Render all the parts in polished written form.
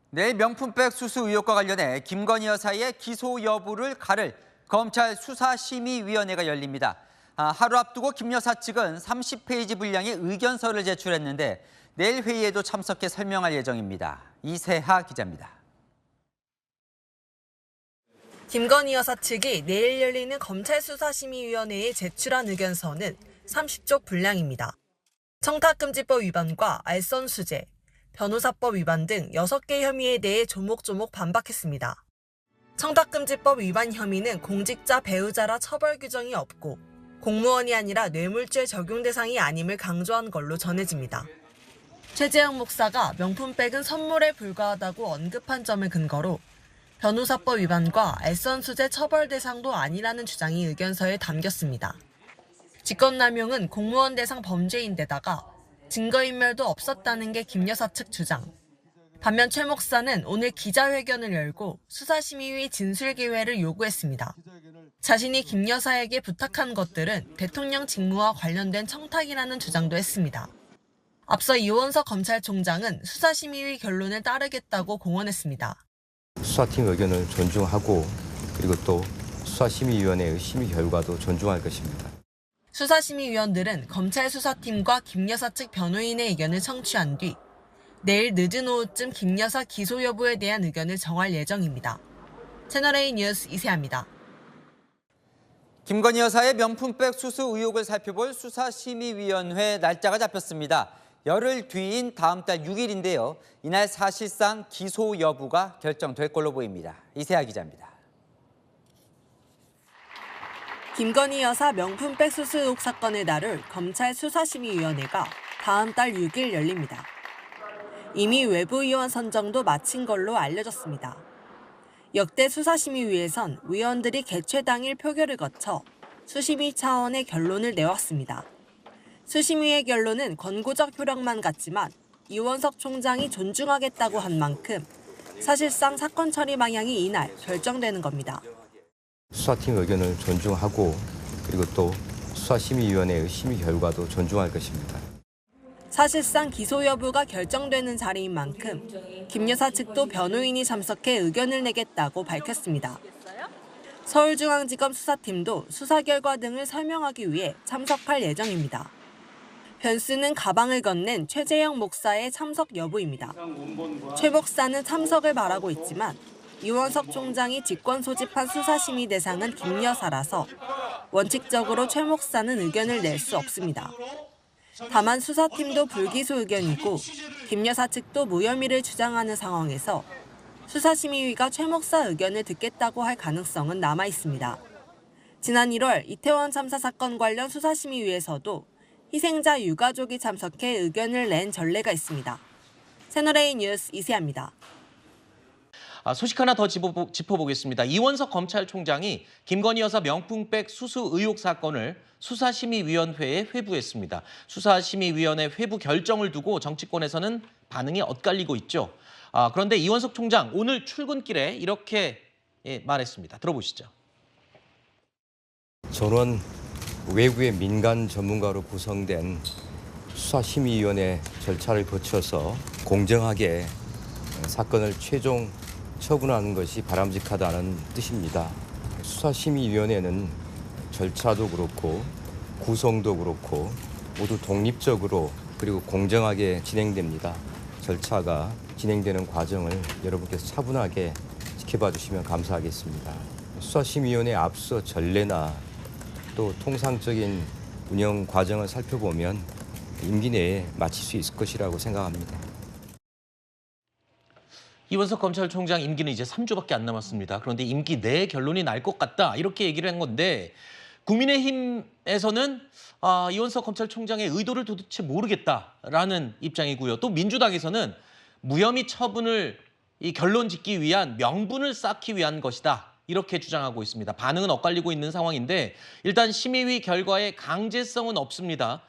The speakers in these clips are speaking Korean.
내일 명품백 수수 의혹과 관련해 김건희 여사의 기소 여부를 가를 검찰 수사심의위원회가 열립니다. 하루 앞두고 김 여사 측은 30페이지 분량의 의견서를 제출했는데 내일 회의에도 참석해 설명할 예정입니다. 이세하 기자입니다. 김건희 여사 측이 내일 열리는 검찰 수사심의위원회에 제출한 의견서는 30쪽 분량입니다. 청탁금지법 위반과 알선수재, 변호사법 위반 등 6개 혐의에 대해 조목조목 반박했습니다. 청탁금지법 위반 혐의는 공직자 배우자라 처벌 규정이 없고 공무원이 아니라 뇌물죄 적용 대상이 아님을 강조한 걸로 전해집니다. 최재형 목사가 명품백은 선물에 불과하다고 언급한 점을 근거로 변호사법 위반과 알선수재 처벌 대상도 아니라는 주장이 의견서에 담겼습니다. 직권남용은 공무원 대상 범죄인데다가 증거인멸도 없었다는 게 김 여사 측 주장. 반면 최 목사는 오늘 기자회견을 열고 수사심의위 진술 기회를 요구했습니다. 자신이 김 여사에게 부탁한 것들은 대통령 직무와 관련된 청탁이라는 주장도 했습니다. 앞서 이원석 검찰총장은 수사심의위 결론을 따르겠다고 공언했습니다. 수사팀 의견을 존중하고 그리고 또 수사심의위원회의 심의 결과도 존중할 것입니다. 수사심의위원들은 검찰 수사팀과 김 여사 측 변호인의 의견을 청취한 뒤 내일 늦은 오후쯤 김 여사 기소 여부에 대한 의견을 정할 예정입니다. 채널A 뉴스 이세아입니다. 김건희 여사의 명품백 수수 의혹을 살펴볼 수사심의위원회 날짜가 잡혔습니다. 열흘 뒤인 다음 달 6일인데요. 이날 사실상 기소 여부가 결정될 걸로 보입니다. 이세아 기자입니다. 김건희 여사 명품백 수수 의혹 사건을 다룰 검찰 수사심의위원회가 다음 달 6일 열립니다. 이미 외부위원 선정도 마친 걸로 알려졌습니다. 역대 수사심의위에선 위원들이 개최 당일 표결을 거쳐 수심위 차원의 결론을 내왔습니다. 수심위의 결론은 권고적 효력만 같지만 이원석 총장이 존중하겠다고 한 만큼 사실상 사건 처리 방향이 이날 결정되는 겁니다. 수사팀 의견을 존중하고 그리고 또 수사심의위원회의 심의 결과도 존중할 것입니다. 사실상 기소 여부가 결정되는 자리인 만큼 김 여사 측도 변호인이 참석해 의견을 내겠다고 밝혔습니다. 서울중앙지검 수사팀도 수사 결과 등을 설명하기 위해 참석할 예정입니다. 변수는 가방을 건넨 최재형 목사의 참석 여부입니다. 최 목사는 참석을 바라고 있지만 이원석 총장이 직권 소집한 수사심의 대상은 김 여사라서 원칙적으로 최 목사는 의견을 낼 수 없습니다. 다만 수사팀도 불기소 의견이고 김 여사 측도 무혐의를 주장하는 상황에서 수사심의위가 최 목사 의견을 듣겠다고 할 가능성은 남아 있습니다. 지난 1월 이태원 참사 사건 관련 수사심의위에서도 희생자 유가족이 참석해 의견을 낸 전례가 있습니다. 채널A 뉴스 이세아입니다. 소식 하나 더 짚어보겠습니다. 이원석 검찰총장이 김건희 여사 명품백 수수 의혹 사건을 수사심의위원회에 회부했습니다. 수사심의위원회 회부 결정을 두고 정치권에서는 반응이 엇갈리고 있죠. 그런데 이원석 총장 오늘 출근길에 이렇게 말했습니다. 들어보시죠. 저는 외부의 민간 전문가로 구성된 수사심의위원회 절차를 거쳐서 공정하게 사건을 최종 처분하는 것이 바람직하다는 뜻입니다. 수사심의위원회는 절차도 그렇고 구성도 그렇고 모두 독립적으로 그리고 공정하게 진행됩니다. 절차가 진행되는 과정을 여러분께서 차분하게 지켜봐 주시면 감사하겠습니다. 수사심의위원회 앞서 전례나 또 통상적인 운영 과정을 살펴보면 임기 내에 마칠 수 있을 것이라고 생각합니다. 이원석 검찰총장 임기는 이제 3주밖에 안 남았습니다. 그런데 임기 내에 결론이 날 것 같다 이렇게 얘기를 한 건데 국민의힘에서는 이원석 검찰총장의 의도를 도대체 모르겠다라는 입장이고요. 또 민주당에서는 무혐의 처분을 결론 짓기 위한 명분을 쌓기 위한 것이다. 이렇게 주장하고 있습니다. 반응은 엇갈리고 있는 상황인데 일단 심의위 결과에 강제성은 없습니다.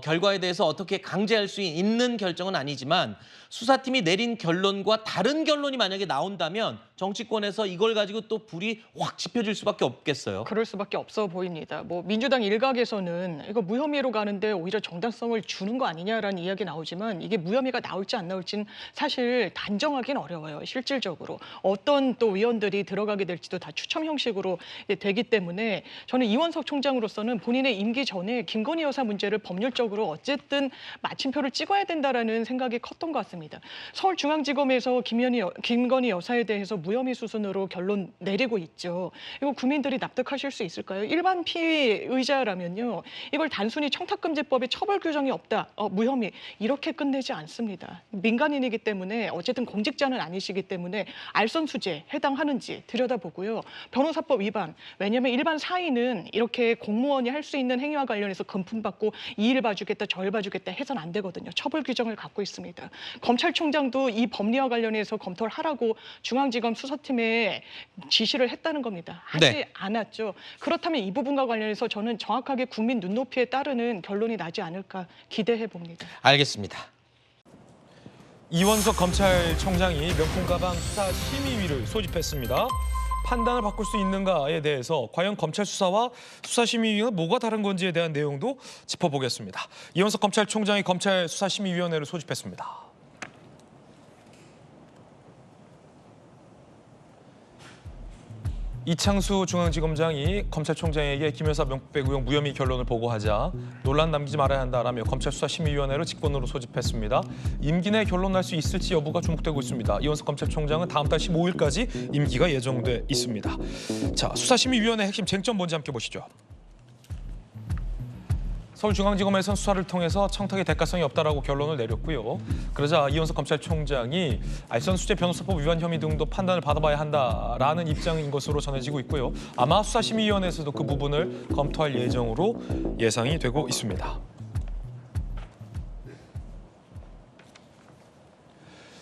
결과에 대해서 어떻게 강제할 수 있는 결정은 아니지만 수사팀이 내린 결론과 다른 결론이 만약에 나온다면 정치권에서 이걸 가지고 또 불이 확 지펴질 수밖에 없겠어요. 그럴 수밖에 없어 보입니다. 뭐 민주당 일각에서는 이거 무혐의로 가는데 오히려 정당성을 주는 거 아니냐라는 이야기 나오지만 이게 무혐의가 나올지 안 나올지는 사실 단정하기는 어려워요. 실질적으로 어떤 또 위원들이 들어가게 될지도 다 추첨 형식으로 되기 때문에 저는 이원석 총장으로서는 본인의 임기 전에 김건희 여사 문제를 법률적으로 어쨌든 마침표를 찍어야 된다라는 생각이 컸던 것 같습니다. 서울중앙지검에서 김건희 여사에 대해서 무혐의 수순으로 결론 내리고 있죠. 이거 국민들이 납득하실 수 있을까요? 일반 피의자라면요. 이걸 단순히 청탁금지법에 처벌 규정이 없다, 무혐의 이렇게 끝내지 않습니다. 민간인이기 때문에 어쨌든 공직자는 아니시기 때문에 알선수재 해당하는지 들여다보고요. 변호사법 위반, 왜냐하면 일반 사인은 이렇게 공무원이 할 수 있는 행위와 관련해서 금품받고 이 일 봐주겠다 저 일 봐주겠다 해서는 안 되거든요. 처벌 규정을 갖고 있습니다. 검찰총장도 이 법리와 관련해서 검토를 하라고 중앙지검 수사팀에 지시를 했다는 겁니다. 하지 않았죠. 그렇다면 이 부분과 관련해서 저는 정확하게 국민 눈높이에 따르는 결론이 나지 않을까 기대해 봅니다. 알겠습니다. 이원석 검찰총장이 명품 가방 수사 심의위를 소집했습니다. 판단을 바꿀 수 있는가에 대해서 과연 검찰 수사와 수사심의위가 뭐가 다른 건지에 대한 내용도 짚어보겠습니다. 이원석 검찰총장이 검찰 수사심의위원회를 소집했습니다. 이창수 중앙지검장이 검찰총장에게 김 여사 명품백 의혹 무혐의 결론을 보고하자 논란 남기지 말아야 한다라며 검찰수사심의위원회를 직권으로 소집했습니다. 임기 내 결론 날 수 있을지 여부가 주목되고 있습니다. 이원석 검찰총장은 다음 달 15일까지 임기가 예정돼 있습니다. 자, 수사심의위원회 핵심 쟁점 뭔지 함께 보시죠. 서울중앙지검에선 수사를 통해서 청탁의 대가성이 없다라고 결론을 내렸고요. 그러자 이원석 검찰총장이 알선수재 변호사법 위반 혐의 등도 판단을 받아봐야 한다라는 입장인 것으로 전해지고 있고요. 아마 수사심의위원회에서도 그 부분을 검토할 예정으로 예상이 되고 있습니다.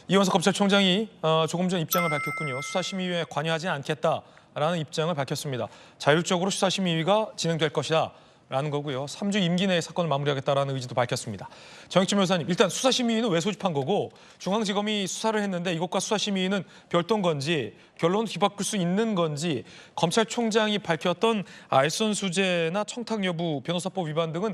이원석 검찰총장이 조금 전 입장을 밝혔군요. 수사심의위에 관여하지 않겠다라는 입장을 밝혔습니다. 자율적으로 수사심의위가 진행될 것이다. 라는 거고요. 3주 임기 내에 사건을 마무리하겠다라는 의지도 밝혔습니다. 정익진 변호사님, 일단 수사심의위는 왜 소집한 거고 중앙지검이 수사를 했는데 이것과 수사심의위는 별도인 건지 결론을 뒤바꿀 수 있는 건지 검찰총장이 밝혔던 알선수재나 청탁 여부, 변호사법 위반 등은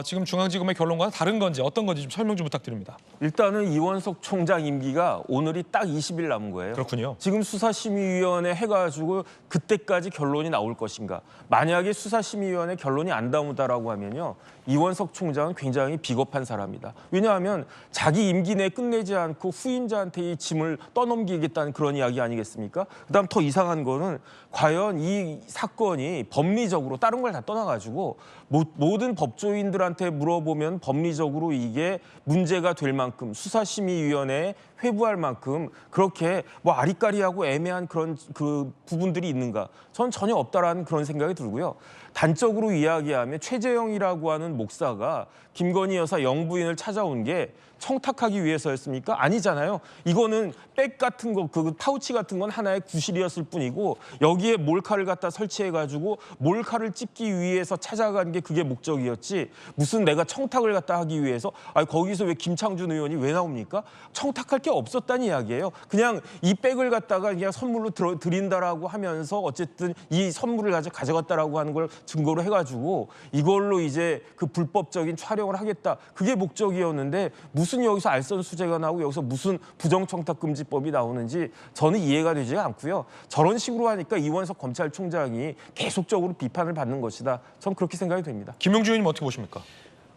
지금 중앙지검의 결론과는 다른 건지 어떤 건지 좀 설명 좀 부탁드립니다. 일단은 이원석 총장 임기가 오늘이 딱 20일 남은 거예요. 그렇군요. 지금 수사심의위원회 해가지고 그때까지 결론이 나올 것인가. 만약에 수사심의위원회 결론이 안 나온다라고 하면요. 이원석 총장은 굉장히 비겁한 사람이다. 왜냐하면 자기 임기 내에 끝내지 않고 후임자한테 이 짐을 떠넘기겠다는 그런 이야기 아니겠습니까? 그다음 더 이상한 거는 과연 이 사건이 법리적으로 다른 걸 다 떠나가지고 모든 법조인들한테 물어보면 법리적으로 이게 문제가 될 만큼 수사심의위원회에 회부할 만큼 그렇게 뭐 아리까리하고 애매한 그런 그 부분들이 있는가? 전 전혀 없다라는 그런 생각이 들고요. 단적으로 이야기하면 최재형이라고 하는 목사가 김건희 여사 영부인을 찾아온 게 청탁하기 위해서였습니까? 아니잖아요. 이거는 백 같은 거, 그 파우치 같은 건 하나의 구실이었을 뿐이고 여기에 몰카를 갖다 설치해가지고 몰카를 찍기 위해서 찾아간 게 그게 목적이었지 무슨 내가 청탁을 갖다 하기 위해서 거기서 왜 김창준 의원이 왜 나옵니까? 청탁할 게 없었다는 이야기예요. 그냥 이 백을 갖다가 그냥 선물로 드린다라고 하면서 어쨌든 이 선물을 가져갔다라고 하는 걸 증거로 해가지고 이걸로 이제 그 불법적인 촬영을 하겠다. 그게 목적이었는데 무슨 여기서 알선수재가 나오고 여기서 무슨 부정청탁금지법이 나오는지 저는 이해가 되지 않고요. 저런 식으로 하니까 이원석 검찰총장이 계속적으로 비판을 받는 것이다. 전 그렇게 생각이 됩니다. 김용주 의원님 어떻게 보십니까?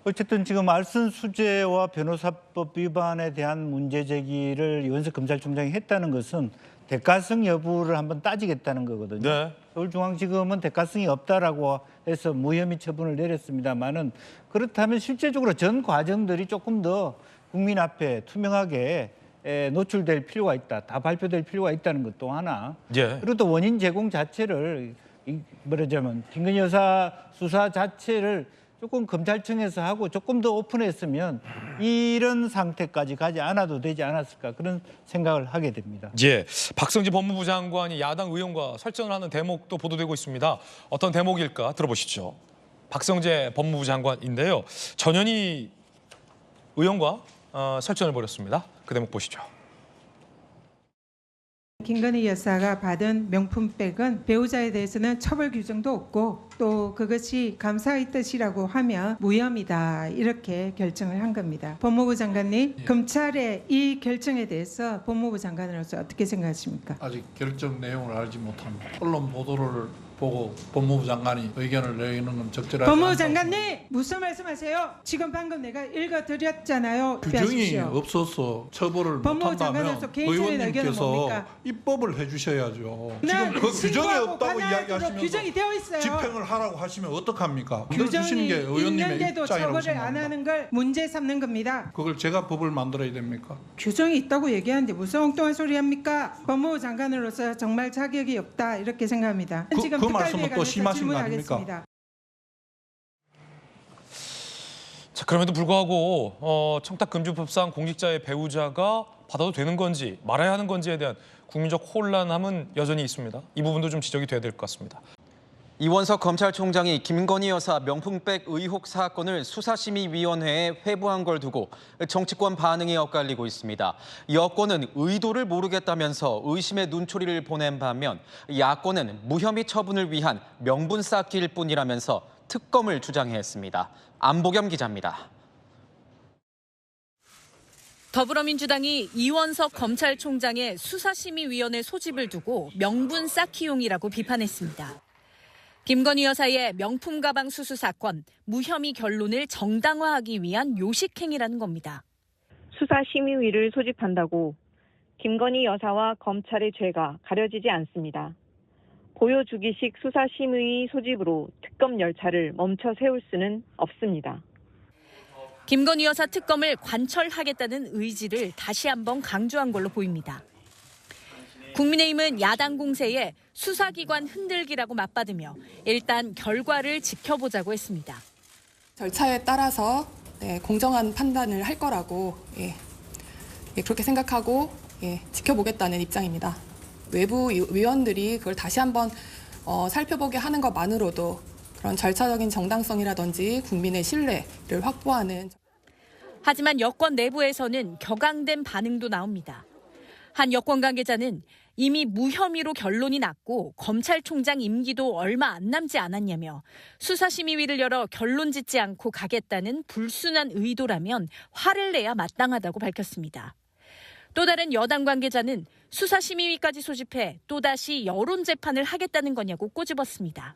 어쨌든 지금 알선수재와 변호사법 위반에 대한 문제 제기를 이원석 검찰총장이 했다는 것은 대가성 여부를 한번 따지겠다는 거거든요. 네. 서울중앙지검은 대가성이 없다라고 해서 무혐의 처분을 내렸습니다만은 그렇다면 실제적으로 전 과정들이 조금 더 국민 앞에 투명하게 노출될 필요가 있다. 다 발표될 필요가 있다는 것도 하나. 예. 그리고 또 원인 제공 자체를 말하자면 김건희 여사 수사 자체를 조금 검찰청에서 하고 조금 더 오픈했으면 이런 상태까지 가지 않아도 되지 않았을까 그런 생각을 하게 됩니다. 예, 박성지 법무부 장관이 야당 의원과 설전을 하는 대목도 보도되고 있습니다. 어떤 대목일까 들어보시죠. 박성재 법무부 장관인데요. 전현희 의원과 설전을 벌였습니다. 그 대목 보시죠. 김건희 여사가 받은 명품백은 배우자에 대해서는 처벌 규정도 없고 또 그것이 감사의 뜻이라고 하면 무혐의다 이렇게 결정을 한 겁니다. 법무부 장관님, 검찰의 이 결정에 대해서 법무부 장관으로서 어떻게 생각하십니까? 아직 결정 내용을 알지 못합니다. 언론 보도를 보고 법무부 장관이 의견을 내는 건 적절하지 법무부 않다고. 장관님 무슨 말씀하세요? 지금 방금 내가 읽어드렸잖아요. 규정이 답변하십시오. 없어서 처벌을 법무부 못한다면 장관으로서 개인적인 의견은 의원님께서 뭡니까? 입법을 해주셔야죠. 네, 지금 그 규정이 신고하고 없다고 관할으로 이야기하시면서 규정이 되어 있어요. 집행을 하라고 하시면 어떡합니까? 만들어주시는 규정이 게 의원님의 있는데도 입장이라고 처벌을 안 생각합니다. 하는 걸 문제 삼는 겁니다. 그걸 제가 법을 만들어야 됩니까? 규정이 있다고 얘기하는데 무슨 엉뚱한 소리 합니까? 법무부 장관으로서 정말 자격이 없다 이렇게 생각합니다. 그 지금 특활비에 말씀은 또 관해서 심하신 거 질문하겠습니다. 자, 그럼에도 불구하고 청탁금지법상 공직자의 배우자가 받아도 되는 건지 말아야 하는 건지에 대한 국민적 혼란함은 여전히 있습니다. 이 부분도 좀 지적이 돼야 될 것 같습니다. 이원석 검찰총장이 김건희 여사 명품백 의혹 사건을 수사심의위원회에 회부한 걸 두고 정치권 반응이 엇갈리고 있습니다. 여권은 의도를 모르겠다면서 의심의 눈초리를 보낸 반면 야권은 무혐의 처분을 위한 명분 쌓기일 뿐이라면서 특검을 주장했습니다. 안보겸 기자입니다. 더불어민주당이 이원석 검찰총장의 수사심의위원회 소집을 두고 명분 쌓기용이라고 비판했습니다. 김건희 여사의 명품 가방 수수 사건, 무혐의 결론을 정당화하기 위한 요식행위라는 겁니다. 수사심의위를 소집한다고 김건희 여사와 검찰의 죄가 가려지지 않습니다. 보여주기식 수사심의위 소집으로 특검 열차를 멈춰 세울 수는 없습니다. 김건희 여사 특검을 관철하겠다는 의지를 다시 한번 강조한 걸로 보입니다. 국민의힘은 야당 공세에 수사기관 흔들기라고 맞받으며 일단 결과를 지켜보자고 했습니다. 절차에 따라서 공정한 판단을 할 거라고 그렇게 생각하고 지켜보겠다는 입장입니다. 외부 위원들이 그걸 다시 한번 살펴보게 하는 것만으로도 그런 절차적인 정당성이라든지 국민의 신뢰를 확보하는. 하지만 여권 내부에서는 격앙된 반응도 나옵니다. 한 여권 관계자는 이미 무혐의로 결론이 났고 검찰총장 임기도 얼마 안 남지 않았냐며 수사심의위를 열어 결론 짓지 않고 가겠다는 불순한 의도라면 화를 내야 마땅하다고 밝혔습니다. 또 다른 여당 관계자는 수사심의위까지 소집해 또다시 여론재판을 하겠다는 거냐고 꼬집었습니다.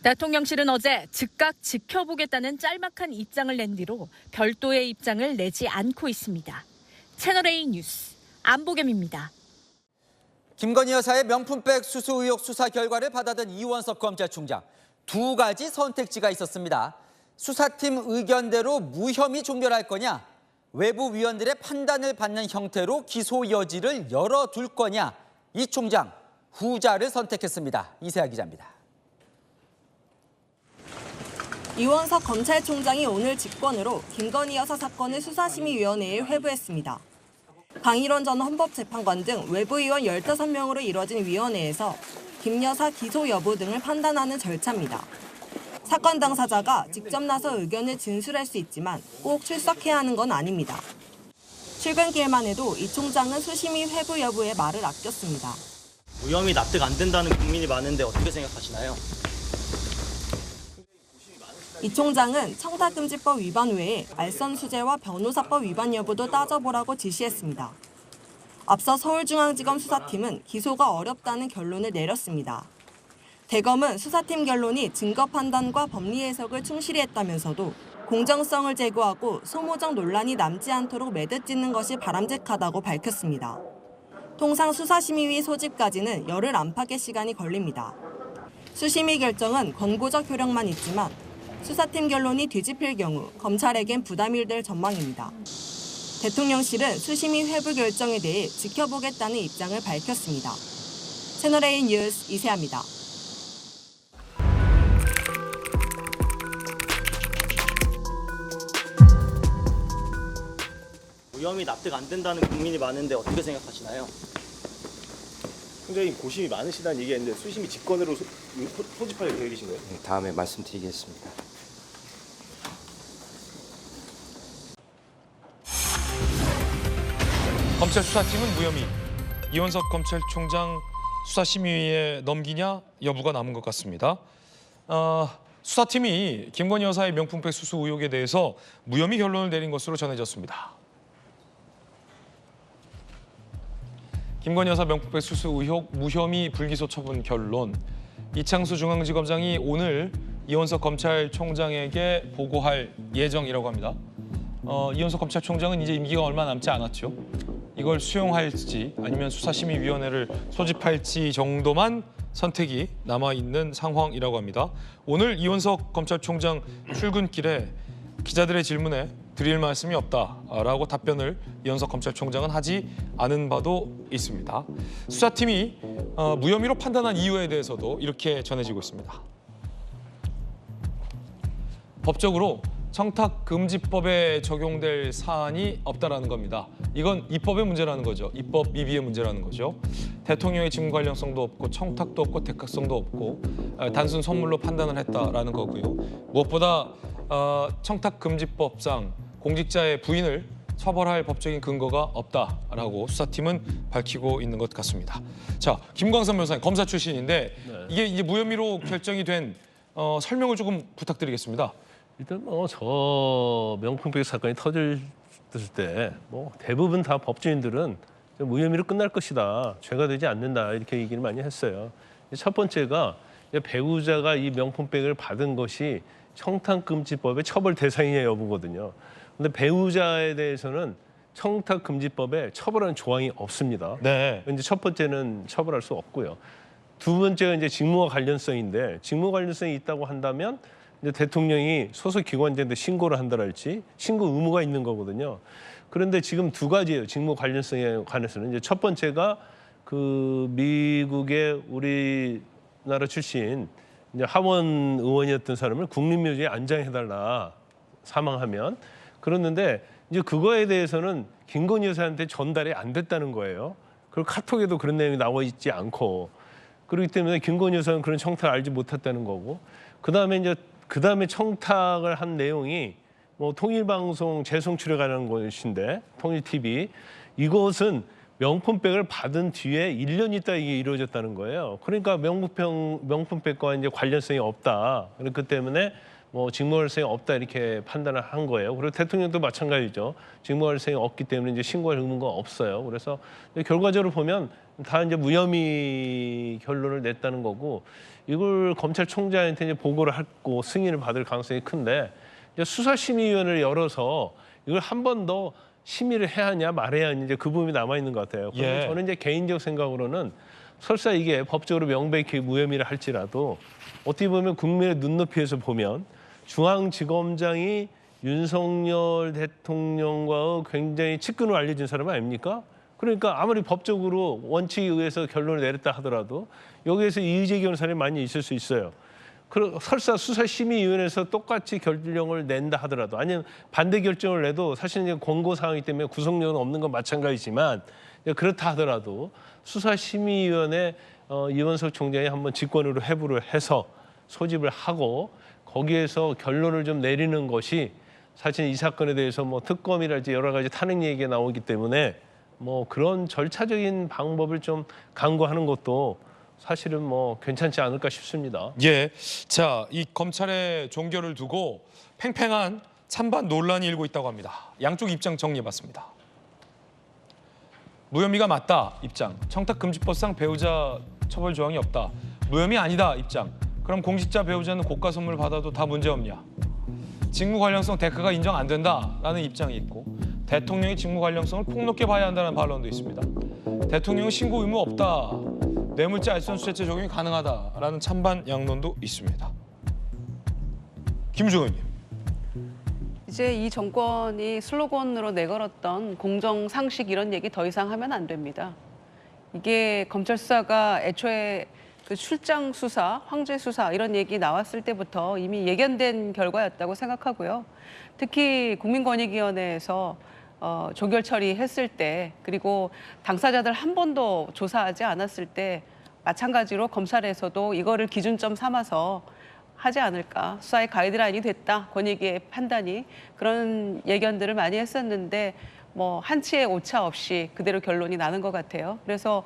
대통령실은 어제 즉각 지켜보겠다는 짤막한 입장을 낸 뒤로 별도의 입장을 내지 않고 있습니다. 채널A 뉴스 안보겸입니다. 김건희 여사의 명품백 수수 의혹 수사 결과를 받아든 이원석 검찰총장. 두 가지 선택지가 있었습니다. 수사팀 의견대로 무혐의 종결할 거냐, 외부 위원들의 판단을 받는 형태로 기소 여지를 열어둘 거냐. 이 총장 후자를 선택했습니다. 이세아 기자입니다. 이원석 검찰총장이 오늘 직권으로 김건희 여사 사건을 수사심의위원회에 회부했습니다. 강일원 전 헌법재판관 등 외부위원 15명으로 이뤄진 위원회에서 김 여사 기소 여부 등을 판단하는 절차입니다. 사건 당사자가 직접 나서 의견을 진술할 수 있지만 꼭 출석해야 하는 건 아닙니다. 출근길만 해도 이 총장은 수심위 회부 여부에 말을 아꼈습니다. 무혐의 납득 안 된다는 국민이 많은데 어떻게 생각하시나요? 이 총장은 청탁금지법 위반 외에 알선 수재와 변호사법 위반 여부도 따져보라고 지시했습니다. 앞서 서울중앙지검 수사팀은 기소가 어렵다는 결론을 내렸습니다. 대검은 수사팀 결론이 증거 판단과 법리 해석을 충실히 했다면서도 공정성을 제고하고 소모적 논란이 남지 않도록 매듭 짓는 것이 바람직하다고 밝혔습니다. 통상 수사심의위 소집까지는 열흘 안팎의 시간이 걸립니다. 수심위 결정은 권고적 효력만 있지만 수사팀 결론이 뒤집힐 경우 검찰에겐 부담이 될 전망입니다. 대통령실은 수심위 회부 결정에 대해 지켜보겠다는 입장을 밝혔습니다. 채널A 뉴스 이세아입니다. 무혐의 납득 안 된다는 국민이 많은데 어떻게 생각하시나요? 총장님 고심이 많으시다는 얘기했는데 수심이 직권으로 소집할 계획이신가요? 네, 다음에 말씀드리겠습니다. 검찰 수사팀은 무혐의. 이원석 검찰총장 수사심의위에 넘기냐 여부가 남은 것 같습니다. 수사팀이 김건희 여사의 명품백 수수 의혹에 대해서 무혐의 결론을 내린 것으로 전해졌습니다. 김건희 여사 명품백 수수 의혹 무혐의 불기소 처분 결론. 이창수 중앙지검장이 오늘 이원석 검찰총장에게 보고할 예정이라고 합니다. 이원석 검찰총장은 이제 임기가 얼마 남지 않았죠. 이걸 수용할지 아니면 수사심의위원회를 소집할지 정도만 선택이 남아있는 상황이라고 합니다. 오늘 이원석 검찰총장 출근길에 기자들의 질문에 드릴 말씀이 없다라고 답변을 이원석 검찰총장은 하지 않은 바도 있습니다. 수사팀이 무혐의로 판단한 이유에 대해서도 이렇게 전해지고 있습니다. 법적으로 청탁금지법에 적용될 사안이 없다라는 겁니다. 이건 입법의 문제라는 거죠. 입법 미비의 문제라는 거죠. 대통령의 직무 관련성도 없고 청탁도 없고 대각성도 없고 단순 선물로 판단을 했다라는 거고요. 무엇보다 청탁금지법상 공직자의 부인을 처벌할 법적인 근거가 없다라고 수사팀은 밝히고 있는 것 같습니다. 자, 김광선 변호사님 검사 출신인데 이게 이제 무혐의로 결정이 된 설명을 조금 부탁드리겠습니다. 일단 저 명품백 사건이 터질 때 대부분 다 법조인들은 무혐의로 끝날 것이다, 죄가 되지 않는다 이렇게 얘기를 많이 했어요. 첫 번째가 배우자가 이 명품백을 받은 것이 청탁금지법의 처벌 대상이냐 여부거든요. 근데 배우자에 대해서는 청탁금지법에 처벌하는 조항이 없습니다. 네. 이제 첫 번째는 처벌할 수 없고요. 두 번째가 이제 직무와 관련성인데 직무 관련성이 있다고 한다면 이제 대통령이 소속 기관장한테 신고를 한다랄지 신고 의무가 있는 거거든요. 그런데 지금 두 가지예요. 직무 관련성에 관해서는 이제 첫 번째가 그 미국의 우리나라 출신 이제 하원 의원이었던 사람을 국립묘지에 안장해달라 사망하면 그랬는데 이제 그거에 대해서는 김건희 여사한테 전달이 안 됐다는 거예요. 그리고 카톡에도 그런 내용이 나와 있지 않고 그렇기 때문에 김건희 여사는 그런 청탁을 알지 못했다는 거고 그다음에 청탁을 한 내용이 통일방송 재송출에 관한 것인데 통일TV 이것은 명품백을 받은 뒤에 1년 있다 이게 이루어졌다는 거예요. 그러니까 명품백과 이제 관련성이 없다. 그렇기 때문에 직무관련성이 없다 이렇게 판단을 한 거예요. 그리고 대통령도 마찬가지죠. 직무관련성이 없기 때문에 이제 신고할 의무가 없어요. 그래서 결과적으로 보면 다 이제 무혐의 결론을 냈다는 거고 이걸 검찰총장한테 이제 보고를 하고 승인을 받을 가능성이 큰데 이제 수사심의위원회를 열어서 이걸 한 번 더 심의를 해야 하냐 말해야 하냐 이제 그 부분이 남아 있는 것 같아요. 그런데 저는 이제 개인적 생각으로는 설사 이게 법적으로 명백히 무혐의를 할지라도 어떻게 보면 국민의 눈높이에서 보면 중앙지검장이 윤석열 대통령과 굉장히 측근으로 알려진 사람 아닙니까? 그러니까 아무리 법적으로 원칙에 의해서 결론을 내렸다 하더라도 여기에서 이의제기하는 사람이 많이 있을 수 있어요. 설사 수사심의위원회에서 똑같이 결정을 낸다 하더라도 아니면 반대 결정을 내도 사실은 권고사항이기 때문에 구속력은 없는 건 마찬가지지만 그렇다 하더라도 수사심의위원회 이원석 총장이 한번 직권으로 회부를 해서 소집을 하고 거기에서 결론을 좀 내리는 것이 사실 이 사건에 대해서 특검이랄지 여러 가지 탄핵 얘기가 나오기 때문에 그런 절차적인 방법을 좀 강구하는 것도 사실은 괜찮지 않을까 싶습니다. 예, 자, 이 검찰의 종결을 두고 팽팽한 찬반 논란이 일고 있다고 합니다. 양쪽 입장 정리해봤습니다. 무혐의가 맞다 입장, 청탁금지법상 배우자 처벌 조항이 없다. 무혐의 아니다 입장, 그럼 공직자 배우자는 고가 선물 받아도 다 문제없냐. 직무 관련성 대가가 인정 안 된다라는 입장이 있고 대통령의 직무 관련성을 폭넓게 봐야 한다는 반론도 있습니다. 대통령은 신고 의무 없다. 뇌물죄 알선수재죄 적용이 가능하다라는 찬반 양론도 있습니다. 김주은 의원님. 이제 이 정권이 슬로건으로 내걸었던 공정, 상식 이런 얘기 더 이상 하면 안 됩니다. 이게 검찰 수사가 애초에 그 출장 수사, 황제 수사 이런 얘기 나왔을 때부터 이미 예견된 결과였다고 생각하고요. 특히 국민권익위원회에서 종결 처리했을 때 그리고 당사자들 한 번도 조사하지 않았을 때 마찬가지로 검찰에서도 이거를 기준점 삼아서 하지 않을까. 수사의 가이드라인이 됐다. 권익위의 판단이. 그런 예견들을 많이 했었는데 뭐 한치의 오차 없이 그대로 결론이 나는 것 같아요. 그래서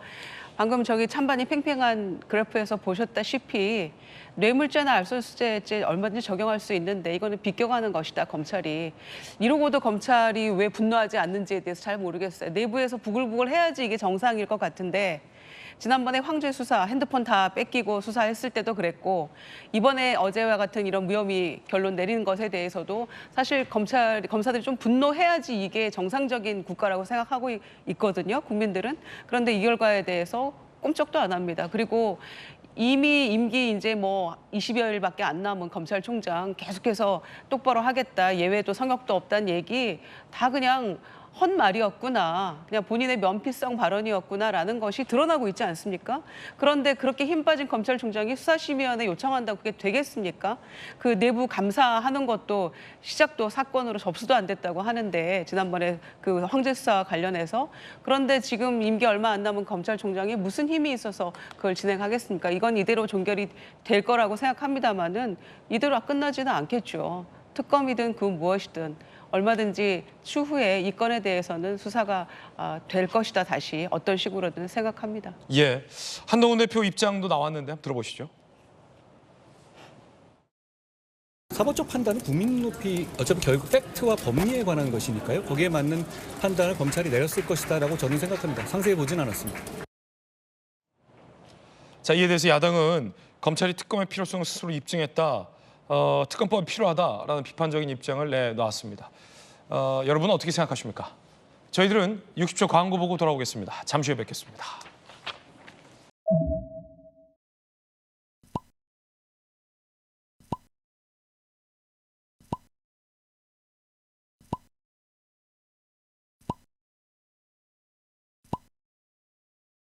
방금 저기 찬반이 팽팽한 그래프에서 보셨다시피 뇌물죄나 알선수재죄 얼마든지 적용할 수 있는데 이거는 비껴가는 것이다, 검찰이. 이러고도 검찰이 왜 분노하지 않는지에 대해서 잘 모르겠어요. 내부에서 부글부글 해야지 이게 정상일 것 같은데 지난번에 황제 수사, 핸드폰 다 뺏기고 수사했을 때도 그랬고 이번에 어제와 같은 이런 무혐의 결론 내리는 것에 대해서도 사실 검사들이 좀 분노해야지 이게 정상적인 국가라고 생각하고 있거든요, 국민들은. 그런데 이 결과에 대해서 꼼짝도 안 합니다. 그리고 이미 임기 이제 뭐 20여일밖에 안 남은 검찰총장 계속해서 똑바로 하겠다, 예외도 성역도 없다는 얘기 다 그냥 헛말이었구나, 그냥 본인의 면피성 발언이었구나라는 것이 드러나고 있지 않습니까? 그런데 그렇게 힘 빠진 검찰총장이 수사심의위원회 요청한다고 그게 되겠습니까? 그 내부 감사하는 것도 시작도 사건으로 접수도 안 됐다고 하는데 지난번에 그 황제 수사와 관련해서. 그런데 지금 임기 얼마 안 남은 검찰총장이 무슨 힘이 있어서 그걸 진행하겠습니까? 이건 이대로 종결이 될 거라고 생각합니다마는 이대로 끝나지는 않겠죠. 특검이든 그 무엇이든 얼마든지 추후에 이 건에 대해서는 수사가 될 것이다, 다시 어떤 식으로든 생각합니다. 예, 한동훈 대표 입장도 나왔는데 한번 들어보시죠. 사법적 판단은 국민 높이 어차피 결국 팩트와 법리에 관한 것이니까요. 거기에 맞는 판단을 검찰이 내렸을 것이다라고 저는 생각합니다. 상세히 보진 않았습니다. 자, 이에 대해서 야당은 검찰이 특검의 필요성을 스스로 입증했다. 특검법이 필요하다라는 비판적인 입장을 내놨습니다. 여러분은 어떻게 생각하십니까? 저희들은 60초 광고 보고 돌아오겠습니다. 잠시 후에 뵙겠습니다.